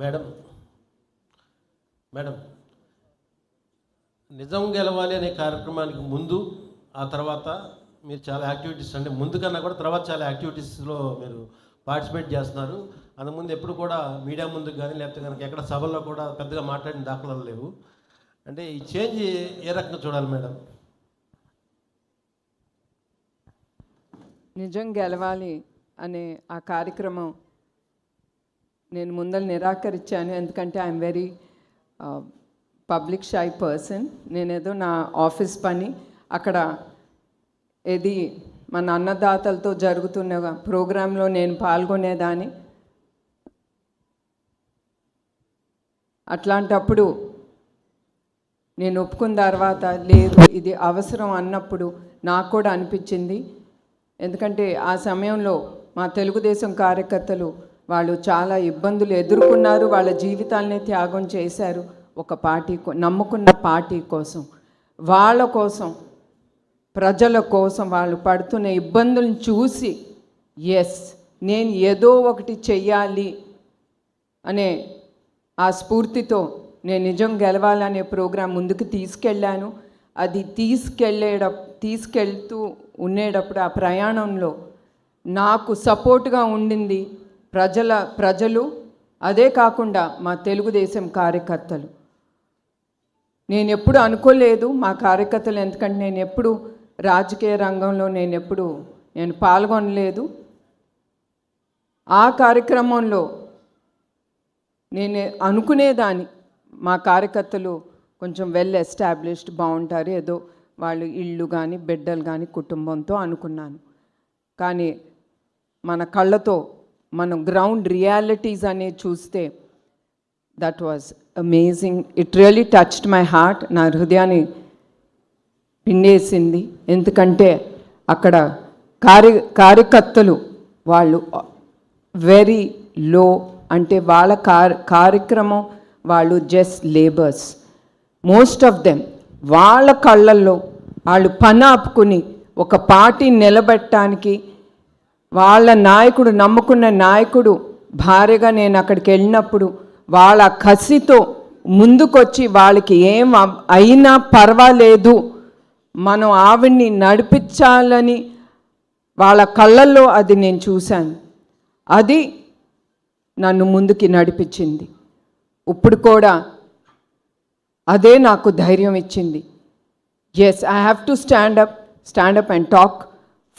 Madam madam నిజం గెలవాలి అనే కార్యక్రమానికి ముందు ఆ తర్వాత మీరు చాలా యాక్టివిటీస్, అంటే ముందు కన్నా కూడా తర్వాత చాలా యాక్టివిటీస్లో మీరు పార్టిసిపేట్ చేస్తున్నారు. అంతకుముందు ఎప్పుడు కూడా మీడియా ముందుకు కానీ లేకపోతే కనుక ఎక్కడ సభల్లో కూడా పెద్దగా మాట్లాడిన దాఖలాలు లేవు. అంటే ఈ చేంజ్ ఏ రకంగా చూడాలి మేడం? నిజం గెలవాలి అనే ఆ కార్యక్రమం నేను ముందర నిరాకరించాను. ఎందుకంటే I'm very public shy person. నేనేదో నా ఆఫీస్ పని అక్కడ ఏది మన అన్నదాతలతో జరుగుతున్న ప్రోగ్రాంలో నేను పాల్గొనేదాన్ని. అట్లాంటప్పుడు నేను ఒప్పుకున్న తర్వాత లేదు ఇది అవసరం అన్నప్పుడు నాకు కూడా అనిపించింది. ఎందుకంటే ఆ సమయంలో మా తెలుగుదేశం కార్యకర్తలు వాళ్ళు చాలా ఇబ్బందులు ఎదుర్కొన్నారు, వాళ్ళ జీవితాలనే త్యాగం చేశారు ఒక పార్టీ, నమ్ముకున్న పార్టీ కోసం, వాళ్ళ కోసం, ప్రజల కోసం వాళ్ళు పడుతున్న ఇబ్బందులను చూసి నేను ఏదో ఒకటి చెయ్యాలి అనే ఆ స్ఫూర్తితో నేను నిజం గెలవాలనే ప్రోగ్రాం ముందుకు తీసుకెళ్ళాను. అది తీసుకెళ్తూ ఉండేటప్పుడు ఆ ప్రయాణంలో నాకు సపోర్ట్గా ఉండింది ప్రజలు, అదే కాకుండా మా తెలుగుదేశం కార్యకర్తలు. నేను ఎప్పుడు అనుకోలేదు మా కార్యకర్తలు, ఎందుకంటే నేను ఎప్పుడు రాజకీయ రంగంలో నేను పాల్గొనలేదు. ఆ కార్యక్రమంలో నేను అనుకునేదాన్ని మా కార్యకర్తలు కొంచెం వెల్ ఎస్టాబ్లిష్డ్ బాగుంటారు, ఏదో వాళ్ళు ఇళ్ళు కానీ బిడ్డలు కానీ కుటుంబంతో అనుకున్నాను. కానీ మన కళ్ళతో మనం గ్రౌండ్ రియాలిటీస్ అనేది చూస్తే that was amazing. It really touched my heart. నా హృదయాన్ని పిండేసింది. ఎందుకంటే అక్కడ కార్యకర్తలు వాళ్ళు వెరీ లో, అంటే వాళ్ళ కార్యక్రమం వాళ్ళు just labours. Most of them వాళ్ళ కళ్ళల్లో వాళ్ళు పని ఆపుకుని ఒక పార్టీని నిలబెట్టడానికి వాళ్ళ నాయకుడు, నమ్ముకున్న నాయకుడు భార్యగా నేను అక్కడికి వెళ్ళినప్పుడు వాళ్ళ కసితో ముందుకొచ్చి వాళ్ళకి ఏం అయినా పర్వాలేదు మనం ఆవిడ్ని నడిపించాలని వాళ్ళ కళ్ళల్లో అది నేను చూశాను. అది నన్ను ముందుకి నడిపించింది. ఇప్పుడు కూడా అదే నాకు ధైర్యం ఇచ్చింది. I have to stand up and talk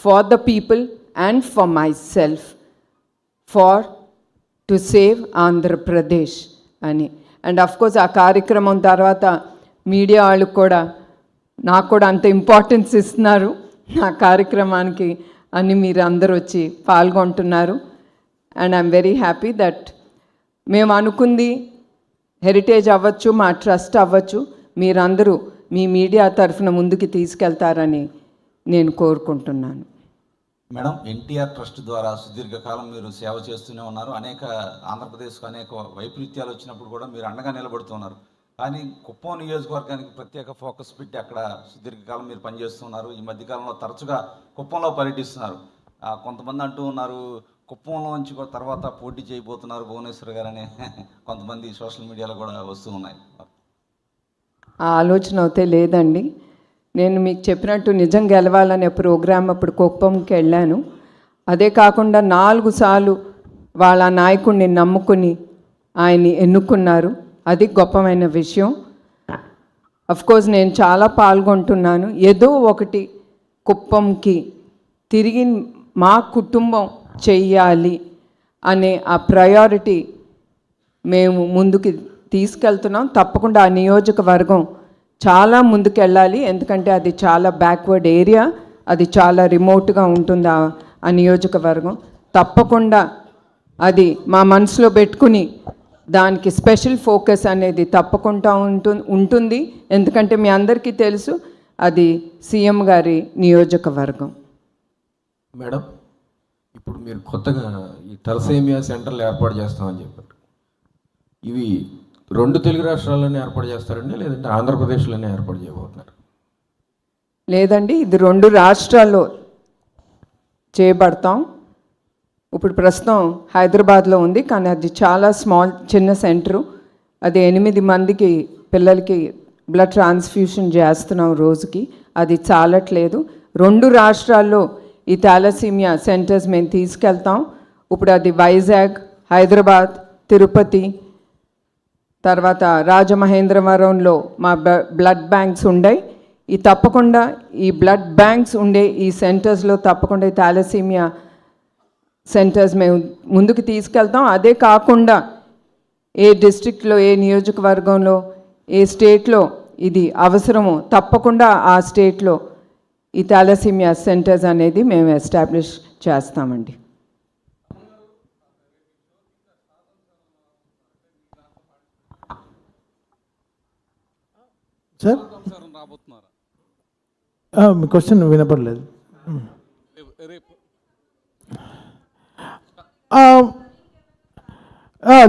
for the people and for myself to save Andhra Pradesh అని. అండ్ అఫ్కోర్స్ ఆ కార్యక్రమం తర్వాత మీడియా వాళ్ళు కూడా నాకు కూడా అంత ఇంపార్టెన్స్ ఇస్తున్నారు నా కార్యక్రమానికి అని. మీరు అందరూ వచ్చి పాల్గొంటున్నారు. And I'm very happy that మేము అనుకుంది హెరిటేజ్ అవ్వచ్చు, మా ట్రస్ట్ అవ్వచ్చు, మీరందరూ మీ మీడియా తరఫున ముందుకు తీసుకెళ్తారని నేను కోరుకుంటున్నాను. మేడం, ఎన్టీఆర్ ట్రస్ట్ ద్వారా సుదీర్ఘకాలం మీరు సేవ చేస్తూనే ఉన్నారు. ఆంధ్రప్రదేశ్కు అనేక వైపరీత్యాలు వచ్చినప్పుడు కూడా మీరు అండగా నిలబడుతున్నారు. కానీ కుప్పం నియోజకవర్గానికి ప్రత్యేక ఫోకస్ పెట్టి అక్కడ సుదీర్ఘకాలం మీరు పనిచేస్తున్నారు. ఈ మధ్యకాలంలో తరచుగా కుప్పంలో పర్యటిస్తున్నారు. కొంతమంది అంటూ ఉన్నారు కుప్పంలోంచి తర్వాత పోటీ చేయబోతున్నారు భువనేశ్వర్ గారు అని కొంతమంది సోషల్ మీడియాలో కూడా వస్తూ ఉన్నాయి. ఆ ఆలోచన అయితే లేదండి. నేను మీకు చెప్పినట్టు నిజం గెలవాలనే ప్రోగ్రాం అప్పుడు కుప్పంకి వెళ్ళాను. అదే కాకుండా 4 సార్లు వాళ్ళ నాయకుడిని నమ్ముకుని ఆయన్ని ఎన్నుకున్నారు. అది గొప్పమైన విషయం. అఫ్కోర్స్ నేను చాలా పాల్గొంటున్నాను. ఏదో ఒకటి కుప్పంకి తిరిగి మా కుటుంబం చెయ్యాలి అనే ఆ ప్రయారిటీ మేము ముందుకు తీసుకెళ్తున్నాం. తప్పకుండా ఆ నియోజకవర్గం చాలా ముందుకు వెళ్ళాలి. ఎందుకంటే అది చాలా బ్యాక్వర్డ్ ఏరియా, అది చాలా రిమోట్గా ఉంటుంది ఆ నియోజకవర్గం. తప్పకుండా అది మా మనసులో పెట్టుకుని దానికి స్పెషల్ ఫోకస్ అనేది తప్పకుండా ఉంటుంది. ఎందుకంటే మీ అందరికీ తెలుసు అది సీఎం గారి నియోజకవర్గం. మేడం, ఇప్పుడు మీరు కొత్తగా ఈ తలసేమియా సెంటర్లు ఏర్పాటు చేస్తామని చెప్పారు. ఇవి 2 తెలుగు రాష్ట్రాల్లోనే ఏర్పాటు చేస్తారండి, లేదంటే ఆంధ్రప్రదేశ్లోనే ఏర్పాటు చేయబోతున్నారు? లేదండి, ఇది 2 రాష్ట్రాల్లో చేయబడతాం. ఇప్పుడు ప్రస్తుతం హైదరాబాద్లో ఉంది, కానీ అది చాలా చిన్న సెంటరు. అది 8 మందికి పిల్లలకి బ్లడ్ ట్రాన్స్ఫ్యూషన్ చేస్తున్నాం రోజుకి. అది చాలట్లేదు. 2 రాష్ట్రాల్లో ఈ థాలసీమియా సెంటర్స్ మేము తీసుకెళ్తాం. ఇప్పుడు అది వైజాగ్, హైదరాబాద్, తిరుపతి, తర్వాత రాజమహేంద్రవరంలో మా బ్లడ్ బ్యాంక్స్ ఉన్నాయి. ఈ తప్పకుండా ఈ బ్లడ్ బ్యాంక్స్ ఉండే ఈ సెంటర్స్లో తప్పకుండా ఈ థాలసీమియా సెంటర్స్ మేము ముందుకు తీసుకెళ్తాం. అదే కాకుండా ఏ డిస్ట్రిక్ట్లో, ఏ నియోజకవర్గంలో, ఏ స్టేట్లో ఇది అవసరమో తప్పకుండా ఆ స్టేట్లో ఈ థాలసీమియా సెంటర్స్ అనేది మేము ఎస్టాబ్లిష్ చేస్తామండి. సార్ మీ క్వశ్చన్ వినపడలేదు.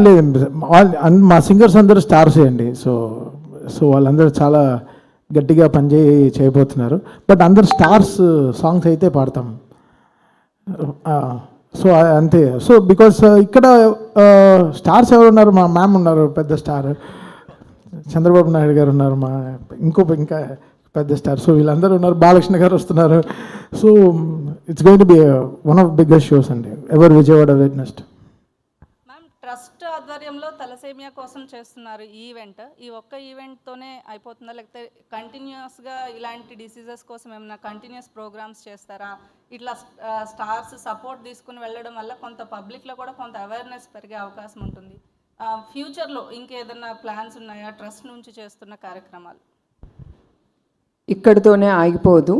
లేదండి, మా సింగర్స్ అందరూ స్టార్సే అండి. సో వాళ్ళందరూ చాలా గట్టిగా చేయబోతున్నారు. బట్ అందరు స్టార్స్ సాంగ్స్ అయితే పాడతాం. సో అంతే. సో బికాస్ ఇక్కడ స్టార్స్ ఎవరు ఉన్నారు? మా మ్యామ్ ఉన్నారు, పెద్ద స్టార్. చంద్రబాబు నాయుడు గారు ఉన్నారు, ఇంకా పెద్ద స్టార్. సో వీళ్ళందరూ ఉన్నారు. బాలకృష్ణ గారు వస్తున్నారు. So it's going to be one of biggest shows అండి ever Vijayawada witnessed. Ma'am, trust ఆధ్వర్యంలో తలసేమియా కోసం చేస్తున్నారు ఈ ఈవెంట్. ఈ ఒక్క ఈవెంట్తోనే అయిపోతుందా, లేకపోతే కంటిన్యూస్గా ఇలాంటి డిసీజెస్ కోసం ఏమైనా కంటిన్యూస్ ప్రోగ్రామ్స్ చేస్తారా? ఇట్లా స్టార్స్ సపోర్ట్ తీసుకుని వెళ్ళడం వల్ల కొంత పబ్లిక్లో కూడా కొంత అవేర్నెస్ పెరిగే అవకాశం ఉంటుంది. ఫ్యూచర్లో ఇంకేదన్నా ప్లాన్స్ ఉన్నాయా ట్రస్ట్ నుంచి చేస్తున్న కార్యక్రమాలు? ఇక్కడితోనే ఆగిపోదు.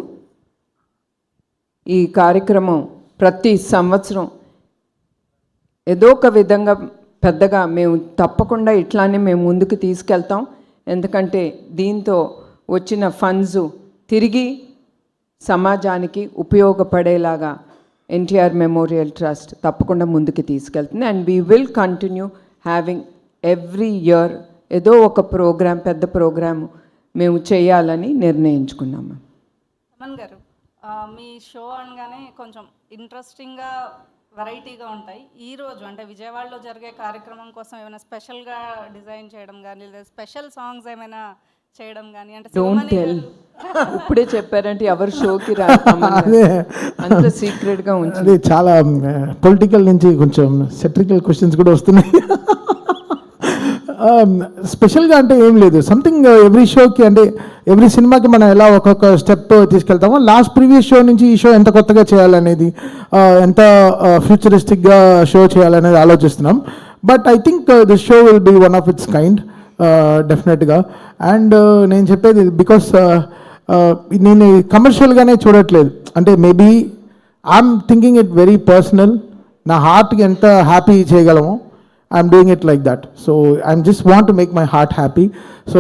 ఈ కార్యక్రమం ప్రతి సంవత్సరం ఏదో ఒక విధంగా పెద్దగా మేము తప్పకుండా ఇట్లానే మేము ముందుకు తీసుకెళ్తాం. ఎందుకంటే దీంతో వచ్చిన ఫండ్స్ తిరిగి సమాజానికి ఉపయోగపడేలాగా ఎన్టీఆర్ మెమోరియల్ ట్రస్ట్ తప్పకుండా ముందుకు తీసుకెళ్తుంది. And we will continue having every year ఏదో ఒక ప్రోగ్రాం, పెద్ద ప్రోగ్రాము మేము చేయాలని నిర్ణయించుకున్నాము. తమన్ గారు, మీ షో అనగానే కొంచెం ఇంట్రెస్టింగ్గా వెరైటీగా ఉంటాయి. ఈరోజు అంటే విజయవాడలో జరిగే కార్యక్రమం కోసం ఏమైనా స్పెషల్గా డిజైన్ చేయడం కానీ, లేదా స్పెషల్ సాంగ్స్ ఏమైనా చేయడం కానీ, అంటే డోంట్ టెల్. ఇప్పుడే చెప్పారంటే ఎవరు షోకి రా, అంత సీక్రెట్గా ఉంచి. అది చాలా పొలిటికల్ నుంచి కొంచెం సెట్రికల్ క్వశ్చన్స్ కూడా వస్తున్నాయి. స్పెషల్గా అంటే ఏం లేదు. సంథింగ్ ఎవ్రీ షోకి, అంటే ఎవ్రీ సినిమాకి మనం ఎలా ఒక్కొక్క స్టెప్ తీసుకెళ్తామో, ప్రీవియస్ షో నుంచి ఈ షో ఎంత కొత్తగా చేయాలనేది, ఎంత ఫ్యూచరిస్టిక్గా షో చేయాలనేది ఆలోచిస్తున్నాం. But I think this show will be one of its kind డెఫినెట్గా. అండ్ నేను చెప్పేది బికాస్ నేను కమర్షియల్గానే చూడట్లేదు. అంటే maybe I'm thinking it very personal. నా హార్ట్కి ఎంత హ్యాపీ చేయగలమో I'm doing it like that. So I just want to make my heart happy. So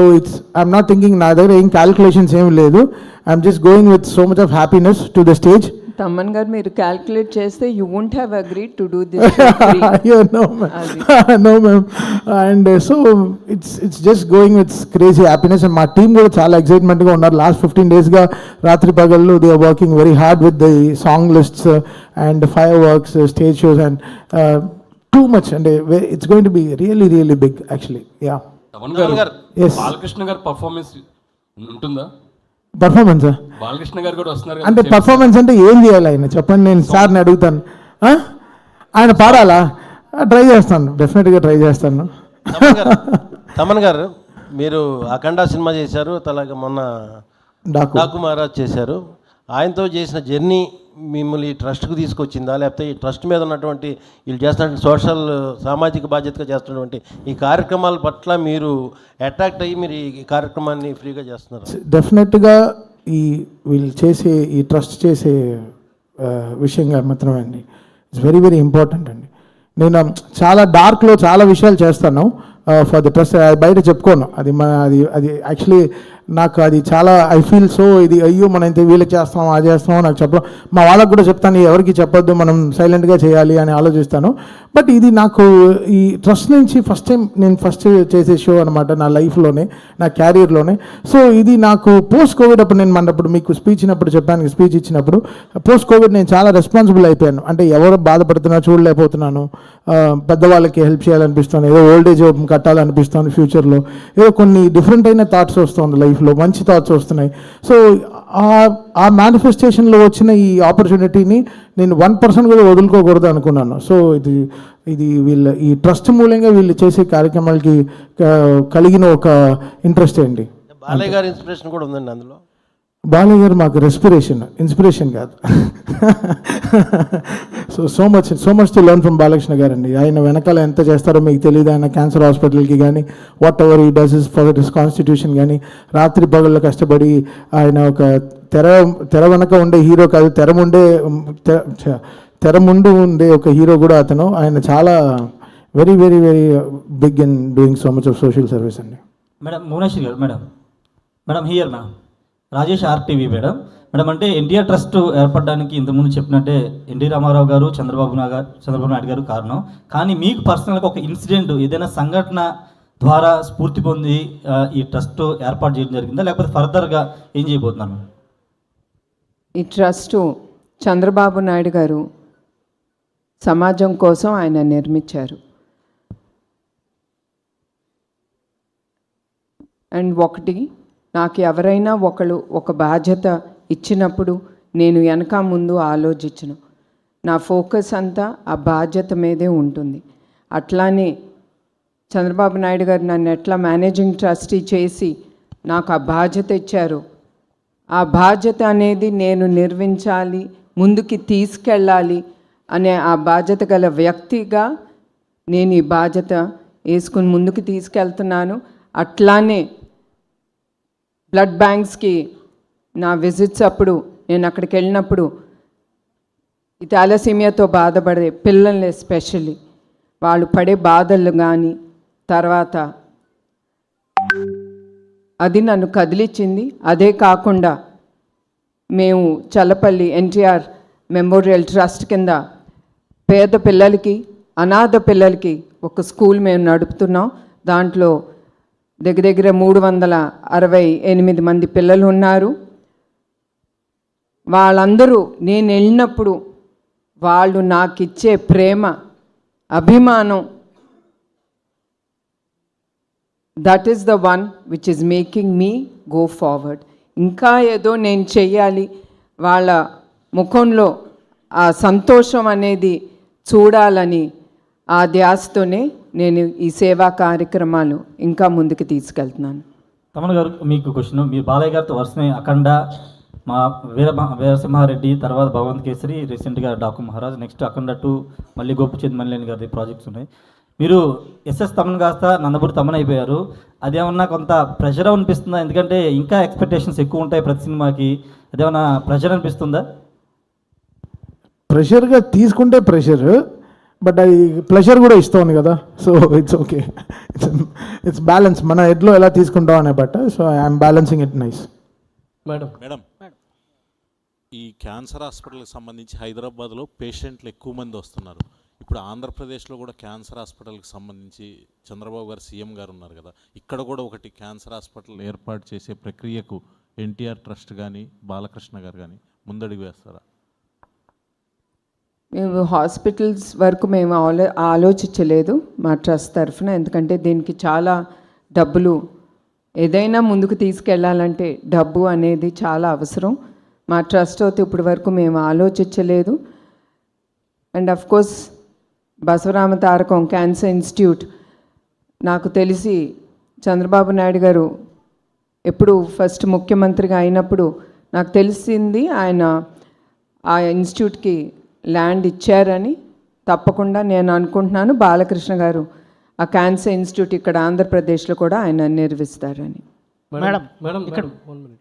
I'm not thinking neither in calculations same ledu. I'm just going with so much of happiness to the stage. Thaman గారు, మీరు calculate చేస్తే you won't have agreed to do this. No ma'am. And so it's just going with crazy happiness. And my team kuda chaala excitement ga unnaru. Last 15 days ga ratri pagallu they are working very hard with the song lists and fireworks, stage shows, and too much, and it's going to be really really big actually. Yeah. Thaman గారు, Yes. Balakrishna గారు performance ఉంటుందా? Performance Balakrishna గారు కూడా వస్తున్నారు అంటే performance అంటే ఏం చేయాలి ఆయన చెప్పండి, నేను సార్ని అడుగుతాను. ఆయన పాడాలా? ట్రై చేస్తాను, డెఫినెట్గా ట్రై చేస్తాను. తమన్ గారు, మీరు అఖండ సినిమా చేశారు, అలాగే మొన్న డాకు మహారాజ్ చేశారు. ఆయనతో చేసిన జర్నీ మిమ్మల్ని ఈ ట్రస్ట్కి తీసుకొచ్చిందా, లేకపోతే ఈ ట్రస్ట్ మీద ఉన్నటువంటి వీళ్ళు చేస్తున్న సోషల్ సామాజిక బాధ్యతగా చేస్తున్నటువంటి ఈ కార్యక్రమాల పట్ల మీరు అట్రాక్ట్ అయ్యి మీరు ఈ కార్యక్రమాన్ని ఫ్రీగా చేస్తున్నారు? డెఫినెట్గా వీళ్ళు చేసే ఈ ట్రస్ట్ చేసే విషయంగా మాత్రమే అండి. ఇట్స్ వెరీ వెరీ ఇంపార్టెంట్ అండి. నేను చాలా డార్క్లో చాలా విషయాలు చేస్తాను ఫర్ ద ట్రస్ట్. బయట చెప్పుకోను. అది యాక్చువల్లీ నాకు అది చాలా ఐ ఫీల్ సో ఇది అయ్యో మనం ఇంత వీళ్ళకి చేస్తాం అది చేస్తామో నాకు చెప్పడం, మా వాళ్ళకి కూడా చెప్తాను ఎవరికి చెప్పొద్దు మనం సైలెంట్గా చేయాలి అని ఆలోచిస్తాను. బట్ ఇది నాకు ఈ ట్రస్ట్ నుంచి ఫస్ట్ టైం నేను చేసే షో అనమాట నా లైఫ్లోనే, నా క్యారియర్లోనే. సో ఇది నాకు పోస్ట్ కోవిడ్ అప్పుడు నేను మనప్పుడు మీకు స్పీచ్ ఇచ్చినప్పుడు పోస్ట్ కోవిడ్ నేను చాలా రెస్పాన్సిబుల్ అయిపోయాను. అంటే ఎవరు బాధపడుతున్నా చూడలేకపోతున్నాను, పెద్దవాళ్ళకి హెల్ప్ చేయాలనిపిస్తుంది, ఏదో ఓల్డ్ ఏజ్ హోమ్ కట్టాలనిపిస్తుంది ఫ్యూచర్లో, ఏదో కొన్ని డిఫరెంట్ అయిన థాట్స్ వస్తుంది లైఫ్లో, మంచి థాట్స్ వస్తున్నాయి. సో ఆ మేనిఫెస్టేషన్లో వచ్చిన ఈ ఆపర్చునిటీని నేను 1% కూడా వదులుకోకూడదు అనుకున్నాను. సో ఇది ఈ ట్రస్ట్ మూలంగా వీళ్ళు చేసే కార్యక్రమాలకి కలిగిన ఒక ఇంట్రెస్ట్ అండి. బాలయ్య గారి ఇన్స్పిరేషన్ కూడా ఉందండి అందులో. బాలయ్య గారు మాకు ఇన్స్పిరేషన్ కాదు. So much to learn from Balakrishna గారు అండి. ఆయన వెనకాల ఎంత చేస్తారో మీకు తెలియదు. ఆయన క్యాన్సర్ హాస్పిటల్కి కానీ వాట్ ఎవర్ ఈ does is for this constitution కానీ రాత్రి పగళ్ళు కష్టపడి ఆయన ఒక తెర వెనక ఉండే హీరో కాదు, తెర ముందు ఉండే ఒక హీరో కూడా అతను. ఆయన చాలా very very very big in doing so much of social service అండి. Madam Bhuvaneshwari garu, madam here madam, Rajesh RTV madam. అంటే ఎన్టీఆర్ ట్రస్ట్ ఏర్పడడానికి ఇంతకుముందు చెప్పినట్టే ఎన్టీ రామారావు గారు, చంద్రబాబు నాయుడు గారు కారణం. కానీ మీకు పర్సనల్గా ఒక ఇన్సిడెంట్, ఏదైనా సంఘటన ద్వారా స్ఫూర్తి పొంది ఈ ట్రస్ట్ ఏర్పాటు చేయడం జరిగిందా, లేకపోతే ఫర్దర్గా ఏం చేయబోతున్నారు? ఈ ట్రస్టు చంద్రబాబు నాయుడు గారు సమాజం కోసం ఆయన నిర్మించారు. అండ్ ఒకటి, నాకు ఎవరైనా ఒక బాధ్యత ఇచ్చినప్పుడు నేను వెనక ముందు ఆలోచించను. నా ఫోకస్ అంతా ఆ బాధ్యత మీదే ఉంటుంది. అట్లానే చంద్రబాబు నాయుడు గారు నన్ను ఎట్లా మేనేజింగ్ ట్రస్టీ చేసి నాకు ఆ బాధ్యత ఇచ్చారు, ఆ బాధ్యత అనేది నేను నిర్వహించాలి, ముందుకి తీసుకెళ్ళాలి అనే ఆ బాధ్యత గల వ్యక్తిగా నేను ఈ బాధ్యత వేసుకుని ముందుకు తీసుకెళ్తున్నాను. అట్లానే బ్లడ్ బ్యాంక్స్కి నా విజిట్స్ అప్పుడు నేను అక్కడికి వెళ్ళినప్పుడు ఈ థాలసీమియాతో బాధపడే పిల్లల్ని ఎస్పెషల్లీ వాళ్ళు పడే బాధలు కానీ తర్వాత అది నన్ను కదిలిచ్చింది. అదే కాకుండా మేము చల్లపల్లి ఎన్టీఆర్ మెమోరియల్ ట్రస్ట్ కింద పేద పిల్లలకి, అనాథ పిల్లలకి ఒక స్కూల్ మేము నడుపుతున్నాం. దాంట్లో దగ్గర 368 మంది పిల్లలు ఉన్నారు. వాళ్ళందరూ నేను వెళ్ళినప్పుడు వాళ్ళు నాకు ఇచ్చే ప్రేమ, అభిమానం, that is the one which is making me go forward. ఇంకా ఏదో నేను చెయ్యాలి, వాళ్ళ ముఖంలో ఆ సంతోషం అనేది చూడాలని ఆ ధ్యాసతోనే నేను ఈ సేవా కార్యక్రమాలు ఇంకా ముందుకు తీసుకెళ్తున్నాను. తమన్ గారు, మీకు క్వశ్చన్. మీ బాలయ్య గారితో వరుసనే అఖండ, మా వీరసింహారెడ్డి, తర్వాత భగవంత్ కేసరి, రీసెంట్గా డాకు మహారాజ్, నెక్స్ట్ అఖండ 2, మళ్ళీ గోపిచంద్ మల్లేని గారి ప్రాజెక్ట్స్ ఉన్నాయి. మీరు ఎస్ఎస్ తమన్ కాస్త నందమూరి తమన్ అయిపోయారు. అదేమన్నా కొంత ప్రెషర్ అనిపిస్తుందా? ఎందుకంటే ఇంకా ఎక్స్పెక్టేషన్స్ ఎక్కువ ఉంటాయి ప్రతి సినిమాకి. అదేమన్నా ప్రెషర్ అనిపిస్తుందా? ప్రెషర్గా తీసుకుంటే ప్రెషర్, బట్ అది ప్లెజర్ కూడా ఇస్తుంది కదా. So it's okay, it's balance, మన హెడ్లో ఎలా తీసుకుంటాం అనే బట్ట. So I'm balancing it nice. Madam, ఈ క్యాన్సర్ హాస్పిటల్కి సంబంధించి హైదరాబాద్లో పేషెంట్లు ఎక్కువ మంది వస్తున్నారు. ఇప్పుడు ఆంధ్రప్రదేశ్లో కూడా క్యాన్సర్ హాస్పిటల్కి సంబంధించి చంద్రబాబు గారు సీఎం గారు ఉన్నారు కదా, ఇక్కడ కూడా ఒకటి క్యాన్సర్ హాస్పిటల్ ఏర్పాటు చేసే ప్రక్రియకు ఎన్టీఆర్ ట్రస్ట్ కానీ బాలకృష్ణ గారు కానీ ముందడుగు వేస్తారా? మేము హాస్పిటల్స్ వరకు మేము ఆలోచించలేదు మా ట్రస్ట్ తరఫున. ఎందుకంటే దీనికి చాలా డబ్బులు, ఏదైనా ముందుకు తీసుకెళ్ళాలంటే డబ్బు అనేది చాలా అవసరం. మా ట్రస్ట్ అయితే ఇప్పటి వరకు మేము ఆలోచించలేదు. And of course బసవరామ Tarakam cancer institute, నాకు తెలిసి చంద్రబాబు నాయుడు గారు ఎప్పుడు ఫస్ట్ ముఖ్యమంత్రిగా అయినప్పుడు నాకు తెలిసింది ఆయన ఆ ఇన్స్టిట్యూట్కి ల్యాండ్ ఇచ్చారని. తప్పకుండా నేను అనుకుంటున్నాను బాలకృష్ణ గారు ఆ క్యాన్సర్ ఇన్స్టిట్యూట్ ఇక్కడ ఆంధ్రప్రదేశ్లో కూడా ఆయన నిర్వహిస్తారని. మేడం ఇక్కడ 1 minute.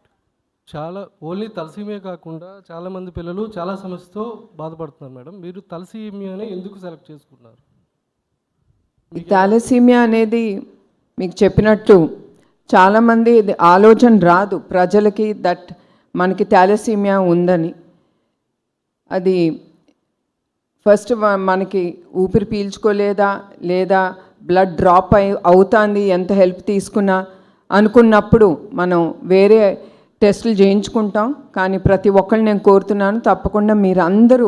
చాలా ఓన్లీ తలసీమియా కాకుండా చాలామంది పిల్లలు చాలా సమస్యతో బాధపడుతున్నారు మేడం. మీరు తలసీమియాని ఎందుకు సెలెక్ట్ చేసుకున్నారు? ఈ థాలసీమియా అనేది మీకు చెప్పినట్టు చాలామంది ఇది ఆలోచన రాదు ప్రజలకి దట్ మనకి థాలసీమియా ఉందని. అది ఫస్ట్ మనకి ఊపిరి పీల్చుకోలేదా లేదా బ్లడ్ డ్రాప్ అవుతుంది ఎంత హెల్ప్ తీసుకున్నా అనుకున్నప్పుడు మనం వేరే టెస్టులు చేయించుకుంటాం. కానీ ప్రతి ఒక్కళ్ళు నేను కోరుతున్నాను, తప్పకుండా మీరు అందరూ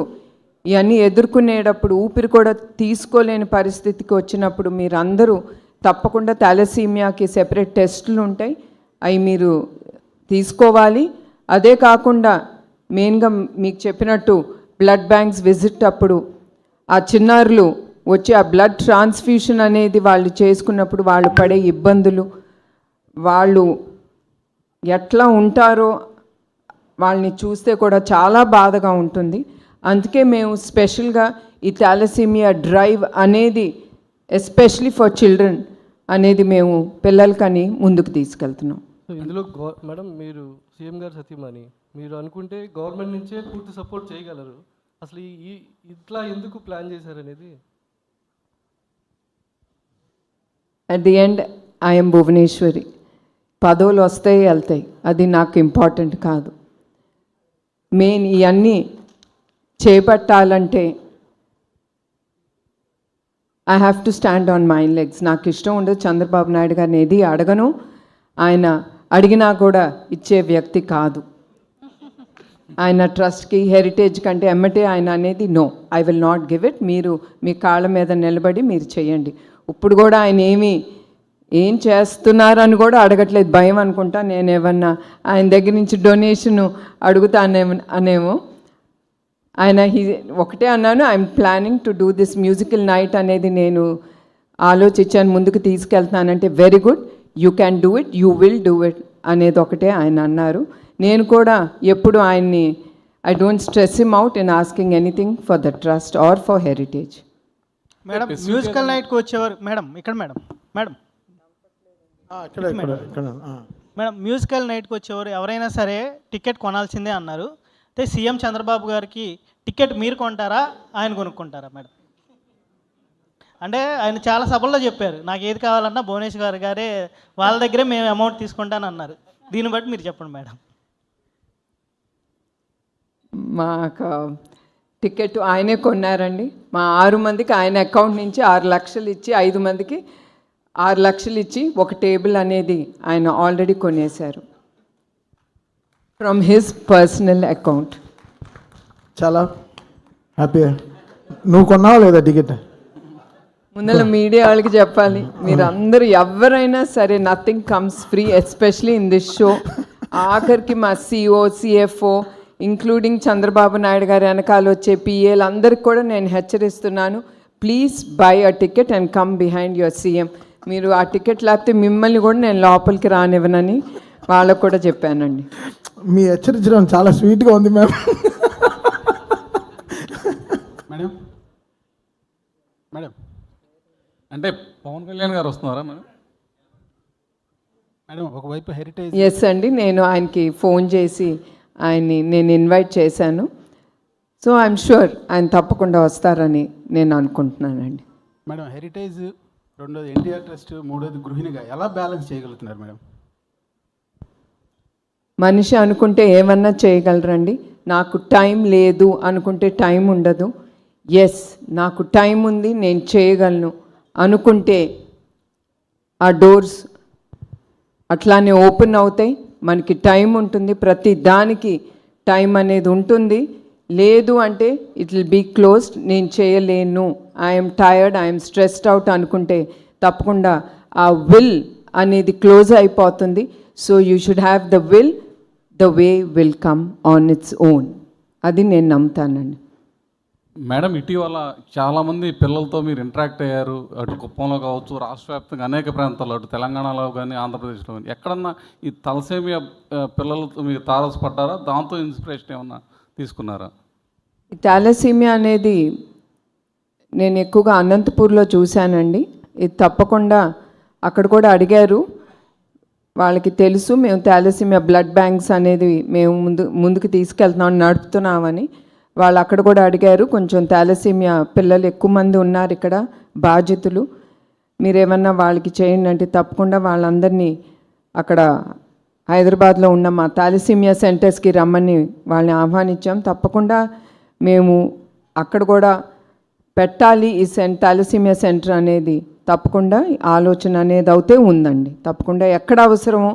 ఇవన్నీ ఎదుర్కొనేటప్పుడు ఊపిరి కూడా తీసుకోలేని పరిస్థితికి వచ్చినప్పుడు మీరందరూ తప్పకుండా థాలసీమియాకి సెపరేట్ టెస్టులు ఉంటాయి, అవి మీరు తీసుకోవాలి. అదే కాకుండా మెయిన్గా మీకు చెప్పినట్టు బ్లడ్ బ్యాంక్స్ విజిట్ అప్పుడు ఆ చిన్నారులు వచ్చి ఆ బ్లడ్ ట్రాన్స్ఫ్యూషన్ అనేది వాళ్ళు చేసుకున్నప్పుడు వాళ్ళు పడే ఇబ్బందులు, వాళ్ళు ఎట్లా ఉంటారో వాళ్ళని చూస్తే కూడా చాలా బాధగా ఉంటుంది. అందుకే మేము స్పెషల్గా ఈ థాలసీమియా డ్రైవ్ అనేది ఎస్పెషలీ ఫర్ చిల్డ్రన్ అనేది మేము పిల్లలకని ముందుకు తీసుకెళ్తున్నాం. సో ఇందులో మేడం మీరు సీఎం గారు సతీమణి, మీరు అనుకుంటే గవర్నమెంట్ నుంచే పూర్తి సపోర్ట్ చేయగలరు. అసలు ఇట్లా ఎందుకు ప్లాన్ చేశారనేది. At the end I'm Bhuvaneshwari. పదవులు వస్తాయి వెళ్తాయి, అది నాకు ఇంపార్టెంట్ కాదు. మెయిన్ ఇవన్నీ చేపట్టాలంటే I have to stand on my legs. నాకు ఇష్టం ఉండదు చంద్రబాబు నాయుడు గారిని ఏది అడగను, ఆయన అడిగినా కూడా ఇచ్చే వ్యక్తి కాదు. ఆయన ట్రస్ట్కి హెరిటేజ్ కంటే ఎమ్మటే ఆయన అనేది no, I will not give it. మీరు మీ కాళ్ళ మీద నిలబడి మీరు చేయండి. ఇప్పుడు కూడా ఆయన ఏం చేస్తున్నారని కూడా అడగట్లేదు, భయం అనుకుంటా. నేను ఏమన్నా ఆయన దగ్గర నుంచి డొనేషన్ అడుగుతానేమో. ఆయన ఒకటే అన్నాను, I'm planning to do this musical night అనేది నేను ఆలోచించాను, ముందుకు తీసుకెళ్తానంటే very good, you can do it, you will do it అనేది ఒకటే ఆయన అన్నారు. నేను కూడా ఎప్పుడు ఆయన్ని I don't stress him out in asking anything for the trust or for heritage. Madam musical నైట్కి వచ్చేవారు మేడం ఇక్కడ మేడం మేడం మేడం మ్యూజికల్ నైట్కి వచ్చేవారు ఎవరైనా సరే టికెట్ కొనాల్సిందే అన్నారు. అయితే సీఎం చంద్రబాబు గారికి టికెట్ మీరు కొంటారా ఆయన కొనుక్కుంటారా మేడం? అంటే ఆయన చాలా సభల్లో చెప్పారు, నాకు ఏది కావాలన్నా భువనేశ్వర్ గారే వాళ్ళ దగ్గరే మేము అమౌంట్ తీసుకుంటాను అన్నారు. దీన్ని బట్టి మీరు చెప్పండి మేడం. మాకు టికెట్ ఆయనే కొన్నారండి. మా 6 మందికి ఆయన అకౌంట్ నుంచి 6 లక్షలు ఇచ్చి 5 మందికి 6 లక్షలు ఇచ్చి ఒక టేబుల్ అనేది ఆయన ఆల్రెడీ కొనేశారు ఫ్రమ్ హిస్ పర్సనల్ అకౌంట్. చాలా హ్యాపీ. నువ్వు కొన్నావా లేదా టికెట్? ముందర మీడియా వాళ్ళకి చెప్పాలి, మీరు అందరూ ఎవరైనా సరే nothing comes free, especially in this show. ఆఖరికి మా CEO CFO including Chandrababu Naidu గారి వెనకాల వచ్చే పిఏలు అందరికి కూడా నేను హెచ్చరిస్తున్నాను, please buy a ticket and come behind your CM. మీరు ఆ టికెట్ లేకపోతే మిమ్మల్ని కూడా నేను లోపలికి రానివ్వనని వాళ్ళకు కూడా చెప్పానండి. మీ హెచ్చరించడం చాలా స్వీట్గా ఉంది మ్యామ్. మేడం మేడం అంటే పవన్ కళ్యాణ్ గారు వస్తున్నారా మేడం? మేడం ఒకవైపు హెరిటేజ్. ఎస్ అండి, నేను ఆయనకి ఫోన్ చేసి ఆయన్ని నేను ఇన్వైట్ చేశాను. సో ఐఎమ్ షూర్ ఆయన తప్పకుండా వస్తారని నేను అనుకుంటున్నానండి. మేడం హెరిటేజ్, రెండోది ఎన్టీఆర్ ట్రస్ట్, మూడోది గృహిణిగా ఎలా బ్యాలెన్స్ చేయగలుగుతున్నారు మేడం? మనిషి అనుకుంటే ఏమన్నా చేయగలరండి. నాకు టైం లేదు అనుకుంటే టైం ఉండదు. ఎస్, నాకు టైం ఉంది, నేను చేయగలను అనుకుంటే ఆ డోర్స్ అట్లానే ఓపెన్ అవుతాయి. మనకి టైం ఉంటుంది, ప్రతి దానికి టైం అనేది ఉంటుంది. లేదు అంటే ఇట్ విల్ బీ క్లోజ్డ్, నేను చేయలేను, I'm tired, I'm stressed out అనుకుంటే తప్పకుండా ఆ విల్ అనేది క్లోజ్ అయిపోతుంది. So you should have the will, the way will come on its own. అది నేను నమ్ముతానండి. మేడం ఇటీవల చాలామంది పిల్లలతో మీరు ఇంటరాక్ట్ అయ్యారు, అటు కుప్పంలో కావచ్చు, రాష్ట్ర వ్యాప్తంగా అనేక ప్రాంతాల్లో, అటు తెలంగాణలో కానీ ఆంధ్రప్రదేశ్లో కానీ ఎక్కడన్నా ఈ తలసేమియా పిల్లలతో మీరు తారసపడ్డారా? దాంతో ఇన్స్పిరేషన్ ఏమన్నా తీసుకున్నారా? ఈ థాలసీమియా అనేది నేను ఎక్కువగా అనంతపూర్లో చూశానండి. ఇది తప్పకుండా అక్కడ కూడా అడిగారు, వాళ్ళకి తెలుసు మేము థాలసీమియా బ్లడ్ బ్యాంక్స్ అనేది మేము ముందుకు తీసుకెళ్తున్నాం, నడుపుతున్నామని. వాళ్ళు అక్కడ కూడా అడిగారు, కొంచెం థాలసీమియా పిల్లలు ఎక్కువ మంది ఉన్నారు ఇక్కడ బాధితులు, మీరేమన్నా వాళ్ళకి చేయండి అంటే తప్పకుండా వాళ్ళందరినీ అక్కడ హైదరాబాద్లో ఉన్న మా థాలసీమియా సెంటర్స్కి రమ్మని వాళ్ళని ఆహ్వానించాం. తప్పకుండా మేము అక్కడ కూడా పెట్టాలి ఈ థాలసీమియా సెంటర్ అనేది, తప్పకుండా ఆలోచన అనేది అయితే ఉందండి. తప్పకుండా ఎక్కడ అవసరమో,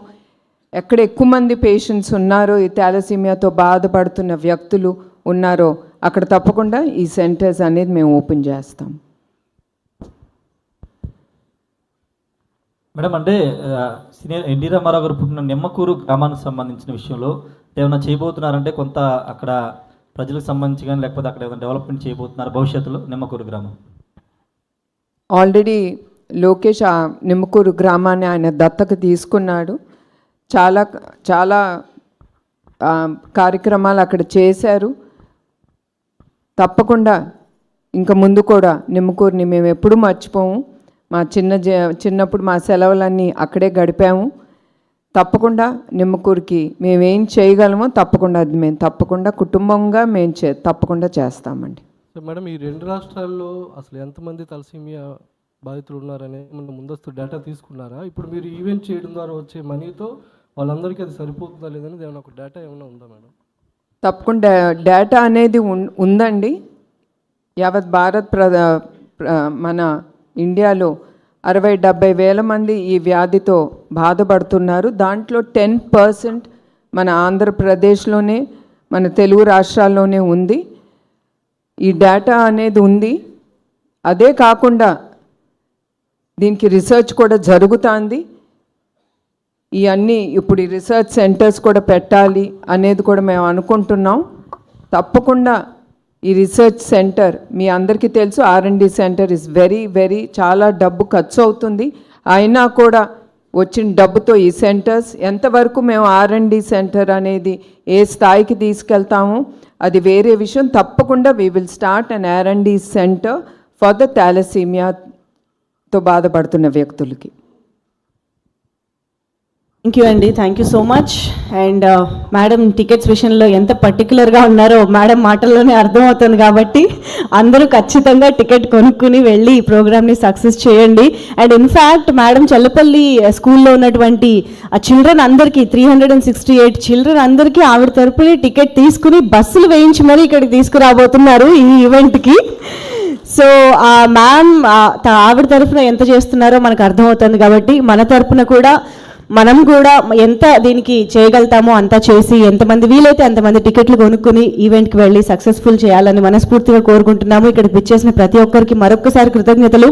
ఎక్కడ ఎక్కువ మంది పేషెంట్స్ ఉన్నారో, ఈ థాలసీమియాతో బాధపడుతున్న వ్యక్తులు ఉన్నారో, అక్కడ తప్పకుండా ఈ సెంటర్స్ అనేది మేము ఓపెన్ చేస్తాం. మేడం, అంటే సీనియర్ ఎన్టీ రామారావు గారు పుట్టిన నిమ్మకూరు గ్రామానికి సంబంధించిన విషయంలో ఏమైనా చేయబోతున్నారంటే, కొంత అక్కడ ప్రజలకు సంబంధించి కానీ లేకపోతే అక్కడ ఏమైనా డెవలప్మెంట్ చేయబోతున్నారు భవిష్యత్తులో నిమ్మకూరు గ్రామం? ఆల్రెడీ లోకేష్ ఆ నిమ్మకూరు గ్రామాన్ని ఆయన దత్తకు తీసుకున్నాడు. చాలా చాలా కార్యక్రమాలు అక్కడ చేశారు. తప్పకుండా ఇంకా ముందు కూడా నిమ్మకూరుని మేము ఎప్పుడూ మర్చిపోము. మా చిన్నప్పుడు మా సెలవులన్నీ అక్కడే గడిపాము. తప్పకుండా నిమ్మకూరుకి మేమేం చేయగలమో తప్పకుండా అది మేము తప్పకుండా కుటుంబంగా మేము తప్పకుండా చేస్తామండి. సో మేడం, ఈ 2 రాష్ట్రాల్లో అసలు ఎంతమంది తలసీమియా బాధితులు ఉన్నారనే మన ముందస్తు డేటా తీసుకున్నారా? ఇప్పుడు మీరు ఈవెంట్ చేయడం ద్వారా వచ్చే మనీతో వాళ్ళందరికీ అది సరిపోతుందా లేదని ఏమైనా ఒక డేటా ఏమైనా ఉందా మేడం? తప్పకుండా డేటా అనేది ఉందండి. యావత్ భారత్ మన ఇండియాలో 60-70 వేల మంది ఈ వ్యాధితో బాధపడుతున్నారు. దాంట్లో 10% మన ఆంధ్రప్రదేశ్లోనే, మన తెలుగు రాష్ట్రాల్లోనే ఉంది. ఈ డేటా అనేది ఉంది. అదే కాకుండా దీనికి రీసెర్చ్ కూడా జరుగుతుంది. ఇవన్నీ ఇప్పుడు ఈ రీసెర్చ్ సెంటర్స్ కూడా పెట్టాలి అనేది కూడా మేము అనుకుంటున్నాం. తప్పకుండా ఈ రీసెర్చ్ సెంటర్ మీ అందరికీ తెలుసు, R&D సెంటర్ ఇస్ వెరీ చాలా డబ్బు ఖర్చు అవుతుంది. అయినా కూడా వచ్చిన డబ్బుతో ఈ సెంటర్స్ ఎంతవరకు మేము R&D సెంటర్ అనేది ఏ స్థాయికి తీసుకెళ్తామో అది వేరే విషయం. తప్పకుండా we will start an R&D centre for the థాలసీమియాతో బాధపడుతున్న వ్యక్తులకి. థ్యాంక్ యూ అండి, thank you so much. And madam tickets విషయంలో ఎంత పర్టికులర్గా ఉన్నారో మేడం మాటల్లోనే అర్థమవుతుంది. కాబట్టి అందరూ ఖచ్చితంగా టికెట్ కొనుక్కుని వెళ్ళి ఈ ప్రోగ్రామ్ని సక్సెస్ చేయండి. అండ్ ఇన్ఫ్యాక్ట్ మేడం చెల్లపల్లి స్కూల్లో ఉన్నటువంటి ఆ చిల్డ్రన్ అందరికీ 368 చిల్డ్రన్ అందరికీ ఆవిడ తరపున టికెట్ తీసుకుని బస్సులు వేయించి మరీ ఇక్కడికి తీసుకురాబోతున్నారు ఈ ఈవెంట్కి. సో మ్యామ్ ఆవిడ తరపున ఎంత చేస్తున్నారో మనకు అర్థమవుతుంది. కాబట్టి మన తరపున కూడా మనం కూడా ఎంత దీనికి చేయగలుగుతామో అంతా చేసి ఎంతమంది వీలైతే అంతమంది టికెట్లు కొనుక్కుని ఈవెంట్కి వెళ్ళి సక్సెస్ఫుల్ చేయాలని మనస్ఫూర్తిగా కోరుకుంటున్నాము. ఇక్కడికి విచ్చేసిన ప్రతి ఒక్కరికి మరొక్కసారి కృతజ్ఞతలు.